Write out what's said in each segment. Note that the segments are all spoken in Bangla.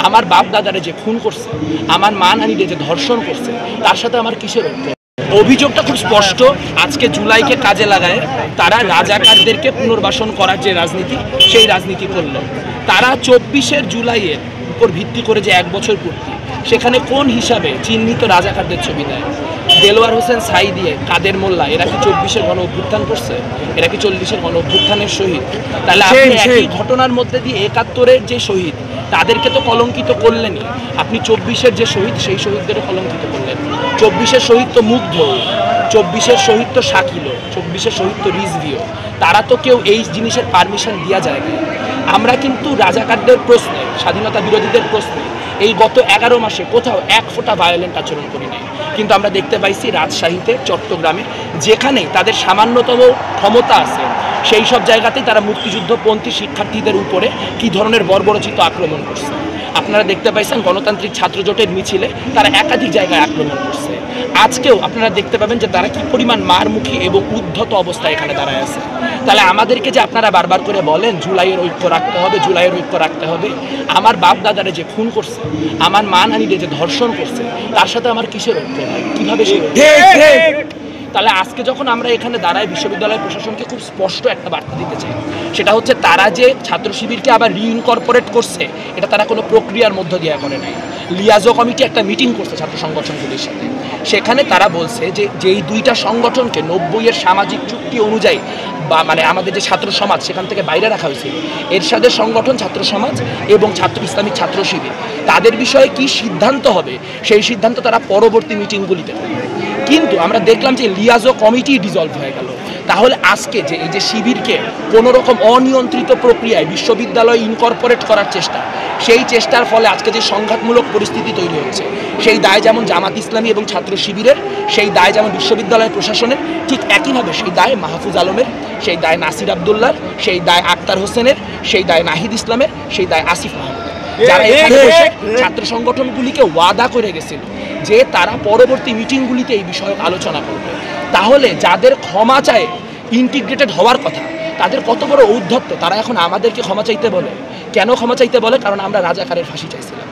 আমার বাপ দাদারে যে খুন করছে, আমার মানহানিরে যে ধর্ষণ করছে, তার সাথে আমার কিসের ঐক্য? অভিযোগটা খুব স্পষ্ট। আজকে জুলাইকে কাজে লাগায় তারা রাজাকারদেরকে পুনর্বাসন করার যে রাজনীতি, সেই রাজনীতি করলো। তারা 24 জুলাইয়ের উপর ভিত্তি করে যে 1 বছর পূর্তি, সেখানে কোন হিসাবে চিহ্নিত রাজাকারদের ছবি দেয়? দেলোয়ার হোসেন সাইদিয়ে, কাদের মোল্লা, এরা কি 24-এর গণ অভ্যুত্থান করছে? এরা কি 40-এর গণ অভ্যুত্থানের শহীদ? তাহলে আপনি একই ঘটনার মধ্যে দিয়ে 71-এর যে শহীদ, তাদেরকে তো কলঙ্কিত করলেনই, আপনি 24-এর যে শহীদ, সেই শহীদদেরও কলঙ্কিত করলেন। 24-এর শহীদ তো মুগ্ধ, 24-এর শহীদ তো শাকিল, 24-এর শহীদ তো রিজভিও, তারা তো কেউ এই জিনিসের পারমিশন দেওয়া যায় না। আমরা কিন্তু রাজাকারদের প্রশ্নে, স্বাধীনতা বিরোধীদের প্রশ্নে এই গত 11 মাসে কোথাও এক ফোঁটা ভায়োলেন্ট আচরণ করি নাই, কিন্তু আমরা দেখতে পাইছি রাজশাহীতে, চট্টগ্রামে, যেখানে তাদের সামান্যতম ক্ষমতা আছে, সেই সব জায়গাতেই তারা মুক্তিযুদ্ধপন্থী শিক্ষার্থীদের উপরে কী ধরনের বর্বরচিত আক্রমণ করছে। আপনারা দেখতে পাইছেন গণতান্ত্রিক ছাত্র জোটের মিছিলে তারা একাধিক জায়গায় আক্রমণ করছে। আজকেও আপনারা দেখতে পাবেন যে তারা কি পরিমাণ মারমুখী এবং উদ্ধত অবস্থায় এখানে দাঁড়ায় আছে। তাহলে আমাদেরকে যে আপনারা বারবার করে বলেন জুলাইয়ের ঐক্য রাখতে হবে, জুলাইয়ের ঐক্য রাখতে হবে, আমার বাপ দাদারে যে খুন করছে, আমার মানহানিরে যে ধর্ষণ করছে, তার সাথে আমার কিসের ঐক্য হয়? কীভাবে সে? তাহলে আজকে যখন আমরা এখানে দাঁড়াই, বিশ্ববিদ্যালয় প্রশাসনকে খুব স্পষ্ট একটা বার্তা দিতে চাই, সেটা হচ্ছে তারা যে ছাত্র শিবিরকে আবার রিইনকর্পোরেট করছে, এটা তারা কোনো প্রক্রিয়ার মধ্য দিয়ে করে নাই। লিয়াজো কমিটি একটা মিটিং করছে ছাত্র সংগঠনগুলির সাথে, সেখানে তারা বলছে যে যেই দুইটা সংগঠনকে 90-এর সামাজিক চুক্তি অনুযায়ী বা মানে আমাদের যে ছাত্র সমাজ সেখান থেকে বাইরে রাখা হয়েছিল, এরশাদের সংগঠন ছাত্র সমাজ এবং ইসলামিক ছাত্র শিবির, তাদের বিষয়ে কি সিদ্ধান্ত হবে সেই সিদ্ধান্ত তারা পরবর্তী মিটিংগুলিতে করবে। কিন্তু আমরা দেখলাম যে লিয়াজো কমিটি ডিজলভ হয়ে গেল। তাহলে আজকে যে এই যে শিবিরকে কোনো রকম অনিয়ন্ত্রিত প্রক্রিয়ায় বিশ্ববিদ্যালয় ইনকর্পোরেট করার চেষ্টা, সেই চেষ্টার ফলে আজকে যে সংঘাতমূলক পরিস্থিতি তৈরি হচ্ছে, সেই দায় যেমন জামাত ইসলামী এবং ছাত্র শিবিরের, সেই দায় যেমন বিশ্ববিদ্যালয় প্রশাসনের, ঠিক একইভাবে সেই দায় মাহফুজ আলমের, সেই দায় নাসির আবদুল্লার, সেই দায় আক্তার হোসেনের, সেই দায় নাহিদ ইসলামের, সেই দায় আসিফ মাহমুদের, যারা এখানে বসে ছাত্র সংগঠনগুলিকে ওয়াদা করে গেছিল যে তারা পরবর্তী মিটিংগুলিতে এই বিষয়ে আলোচনা করবে। তাহলে যাদের ক্ষমা চায় ইন্টিগ্রেটেড হওয়ার কথা, তাদের কত বড় ঔদ্ধত্য, তারা এখন আমাদেরকে ক্ষমা চাইতে বলে। কেন ক্ষমা চাইতে বলে? কারণ আমরা রাজাকারের ফাঁসি চাইছিলাম।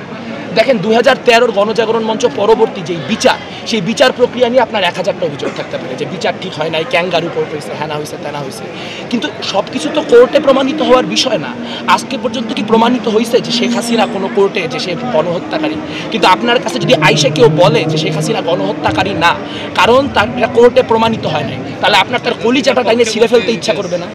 দেখেন 2013-র গণজাগরণ মঞ্চ পরবর্তী যেই বিচার, সেই বিচার প্রক্রিয়া নিয়ে আপনার 1000টা অভিযোগ থাকতে পারে যে বিচার ঠিক হয় নাই, ক্যাঙ্গারু কোর্ট হয়েছে, হ্যানা হয়েছে, তেনা হয়েছে, কিন্তু সব কিছু তো কোর্টে প্রমাণিত হওয়ার বিষয় না। আজকে পর্যন্ত কি প্রমাণিত হয়েছে যে শেখ হাসিনা কোনো কোর্টে যে সে গণহত্যাকারী? কিন্তু আপনার কাছে যদি আইসে কেউ বলে যে শেখ হাসিনা গণহত্যাকারী না, কারণ তার কোর্টে প্রমাণিত হয় নাই, তাহলে আপনার তার কলিজাটা টাইনে ছিঁড়ে ফেলতে ইচ্ছা করবে না?